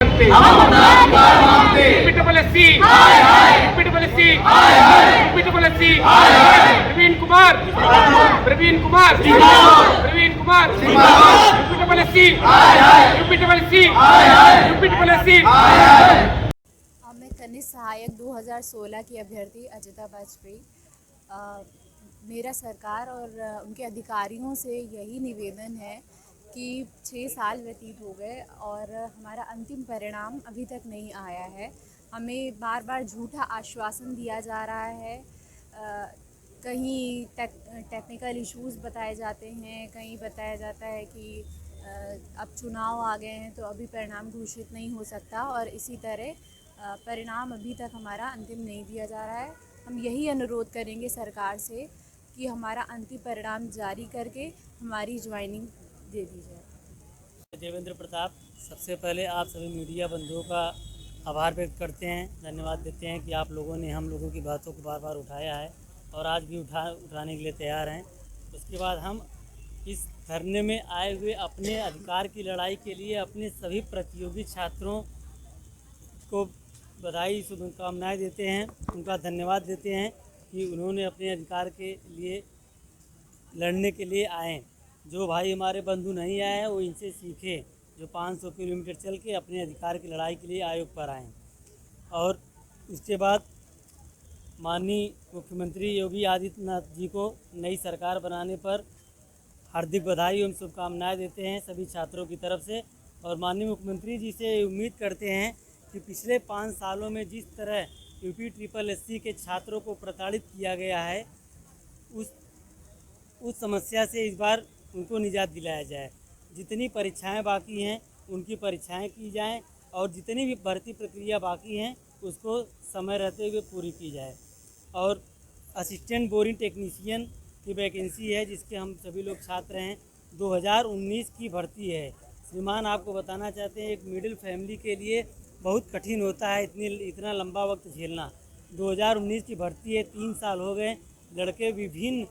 प्रवीण कुमार मैं कनिष्ठ सहायक 2016 की अभ्यर्थी अजिता वाजपेयी। मेरा सरकार और उनके अधिकारियों से यही निवेदन है कि 6 साल व्यतीत हो गए और हमारा अंतिम परिणाम अभी तक नहीं आया है। हमें बार बार झूठा आश्वासन दिया जा रहा है। कहीं टेक्निकल इश्यूज़ बताए जाते हैं, कहीं बताया जाता है कि अब चुनाव आ गए हैं तो अभी परिणाम घोषित नहीं हो सकता, और इसी तरह परिणाम अभी तक हमारा अंतिम नहीं दिया जा रहा है। हम यही अनुरोध करेंगे सरकार से कि हमारा अंतिम परिणाम जारी करके हमारी ज्वाइनिंग दे दी जाए। देवेंद्र प्रताप, सबसे पहले आप सभी मीडिया बंधुओं का आभार व्यक्त करते हैं, धन्यवाद देते हैं कि आप लोगों ने हम लोगों की बातों को बार बार उठाया है और आज भी उठाने के लिए तैयार हैं। उसके बाद हम इस धरने में आए हुए अपने अधिकार की लड़ाई के लिए अपने सभी प्रतियोगी छात्रों को बधाई शुभकामनाएं देते हैं, उनका धन्यवाद देते हैं कि उन्होंने अपने अधिकार के लिए लड़ने के लिए आए। जो भाई हमारे बंधु नहीं आए हैं वो इनसे सीखें, जो 500 किलोमीटर चल के अपने अधिकार की लड़ाई के लिए आयोग पर आएँ। और उसके बाद माननीय मुख्यमंत्री योगी आदित्यनाथ जी को नई सरकार बनाने पर हार्दिक बधाई एवं शुभकामनाएं देते हैं सभी छात्रों की तरफ से। और माननीय मुख्यमंत्री जी से उम्मीद करते हैं कि पिछले 5 सालों में जिस तरह यूपी ट्रिपल एससी के छात्रों को प्रताड़ित किया गया है, उस समस्या से इस बार उनको निजात दिलाया जाए। जितनी परीक्षाएं बाकी हैं उनकी परीक्षाएं की जाएं और जितनी भी भर्ती प्रक्रिया बाकी हैं उसको समय रहते हुए पूरी की जाए। और असिस्टेंट बोरिंग टेक्नीशियन की वैकेंसी है जिसके हम सभी लोग छात्र हैं, 2019 की भर्ती है। श्रीमान आपको बताना चाहते हैं, एक मिडिल फैमिली के लिए बहुत कठिन होता है इतना लंबा वक्त झेलना। 2019 की भर्ती है, 3 साल हो गए। लड़के विभिन्न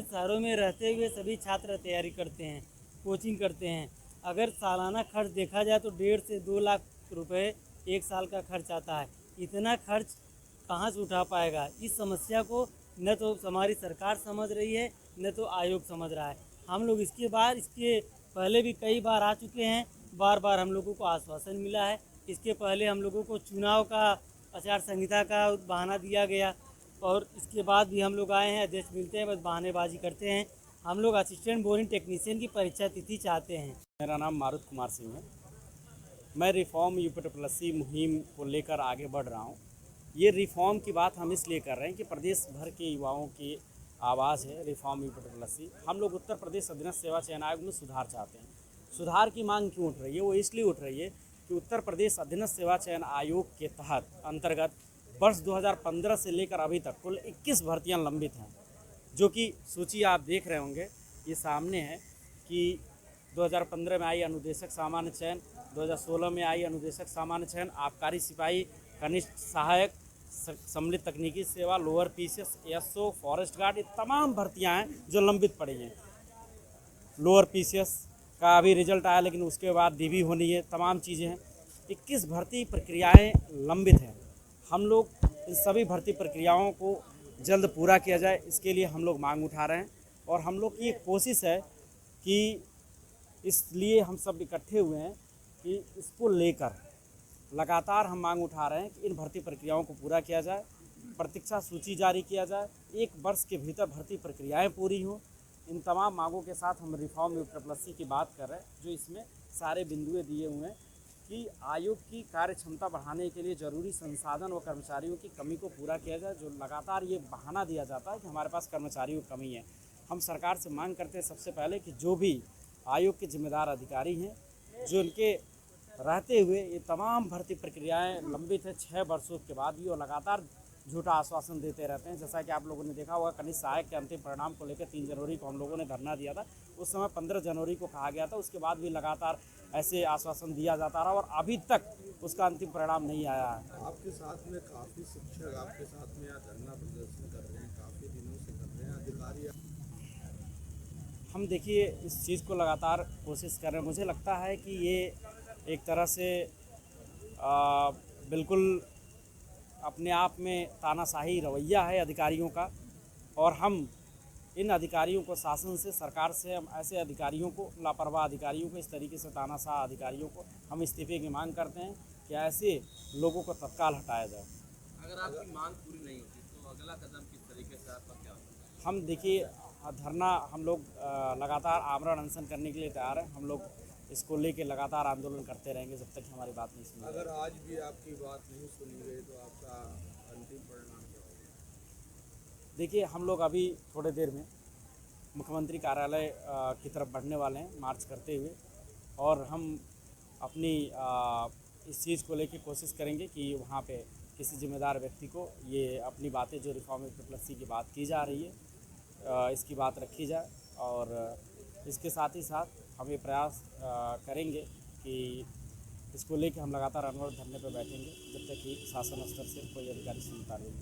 शहरों में रहते हुए सभी छात्र तैयारी करते हैं, कोचिंग करते हैं। अगर सालाना खर्च देखा जाए तो 1.5 से 2 लाख रुपए 1 साल का खर्च आता है। इतना खर्च कहाँ से उठा पाएगा? इस समस्या को न तो हमारी सरकार समझ रही है न तो आयोग समझ रहा है। हम लोग इसके पहले भी कई बार आ चुके हैं, बार बार हम लोगों को आश्वासन मिला है। इसके पहले हम लोगों को चुनाव का आचार संहिता का बहाना दिया गया और इसके बाद भी हम लोग आए हैं, अध्यक्ष मिलते हैं, बस बहानेबाजी करते हैं। हम लोग असिस्टेंट बोरिंग टेक्नीशियन की परीक्षा तिथि चाहते हैं। मेरा नाम मारुत कुमार सिंह है। मैं रिफॉर्म यूपी ट्रिपल एससी मुहिम को लेकर आगे बढ़ रहा हूँ। ये रिफॉर्म की बात हम इसलिए कर रहे हैं कि प्रदेश भर के युवाओं की आवाज़ है रिफॉर्म यूपी ट्रिपल एससी। हम लोग उत्तर प्रदेश अधीनस्थ सेवा चयन आयोग में सुधार चाहते हैं। सुधार की मांग क्यों उठ रही है? वो इसलिए उठ रही है कि उत्तर प्रदेश अधीनस्थ सेवा चयन आयोग के तहत अंतर्गत वर्ष 2015 से लेकर अभी तक कुल 21 भर्तियाँ लंबित हैं, जो कि सूची आप देख रहे होंगे, ये सामने है कि 2015 में आई अनुदेशक सामान्य चयन, 2016 में आई अनुदेशक सामान्य चयन, आबकारी सिपाही, कनिष्ठ सहायक, सम्मिलित तकनीकी सेवा, lower PCS, SO, forest guard, ये तमाम भर्तियां हैं जो लंबित पड़ी हैं। लोअर पीसीएस का अभी रिजल्ट आया लेकिन उसके बाद डीबी होनी है, तमाम चीज़ें हैं। 21 भर्ती प्रक्रियाएं लंबित हैं। हम लोग इन सभी भर्ती प्रक्रियाओं को जल्द पूरा किया जाए, इसके लिए हम लोग मांग उठा रहे हैं। और हम लोग की एक कोशिश है कि इसलिए हम सब इकट्ठे हुए हैं कि इसको लेकर लगातार हम मांग उठा रहे हैं कि इन भर्ती प्रक्रियाओं को पूरा किया जाए, प्रतीक्षा सूची जारी किया जाए, 1 वर्ष के भीतर भर्ती प्रक्रियाएं पूरी हों। इन तमाम मांगों के साथ हम रिफॉर्म यूपी ट्रिपल एससी की बात कर रहे हैं, जो इसमें सारे बिंदुएं दिए हुए हैं कि आयोग की कार्य क्षमता बढ़ाने के लिए जरूरी संसाधन व कर्मचारियों की कमी को पूरा किया जाए। जो लगातार ये बहाना दिया जाता है कि हमारे पास कर्मचारियों की कमी है, हम सरकार से मांग करते हैं सबसे पहले कि जो भी आयोग के जिम्मेदार अधिकारी हैं, जो इनके रहते हुए ये तमाम भर्ती प्रक्रियाएं लंबित है 6 वर्षों के बाद भी, और लगातार झूठा आश्वासन देते रहते हैं। जैसा कि आप लोगों ने देखा होगा, कनिष्ठ सहायक के अंतिम परिणाम को लेकर 3 जनवरी को हम लोगों ने धरना दिया था। उस समय 15 जनवरी को कहा गया था, उसके बाद भी लगातार ऐसे आश्वासन दिया जाता रहा और अभी तक उसका अंतिम परिणाम नहीं आया है। आपके साथ में काफ़ी शिक्षक आपके साथ में यहाँ धरना प्रदर्शन कर रहे हैं, काफ़ी दिनों से कर रहे हैं अधिकारी। हम देखिए इस चीज़ को लगातार कोशिश कर रहे हैं। मुझे लगता है कि ये एक तरह से बिल्कुल अपने आप में तानाशाही रवैया है अधिकारियों का। और हम इन अधिकारियों को, शासन से, सरकार से, हम ऐसे अधिकारियों को, लापरवाह अधिकारियों को, इस तरीके से तानाशाह अधिकारियों को हम इस्तीफे की मांग करते हैं कि ऐसे लोगों को तत्काल हटाया जाए। अगर आपकी मांग पूरी नहीं होती तो अगला कदम किस तरीके से आपका क्या होगा? हम देखिए, धरना हम लोग लगातार आमरण अनशन करने के लिए तैयार हैं। हम लोग इसको लेके लगातार आंदोलन करते रहेंगे जब तक हमारी बात नहीं सुनी अगर जाएगी। आज भी आपकी बात नहीं सुनी गई तो आपका अंतिम परिणाम क्या होगा? देखिए, हम लोग अभी थोड़ी देर में मुख्यमंत्री कार्यालय की तरफ बढ़ने वाले हैं मार्च करते हुए। और हम अपनी इस चीज़ को लेके कोशिश करेंगे कि वहाँ पे किसी जिम्मेदार व्यक्ति को ये अपनी बातें, जो रिफॉर्म यूपीपीएससी की बात की जा रही है, इसकी बात रखी जाए। और इसके साथ ही साथ हम ये प्रयास करेंगे कि इसको लेके हम लगातार अनवरत धरने पर बैठेंगे जब तक कि शासन स्तर से कोई अधिकारी सुनता नहीं।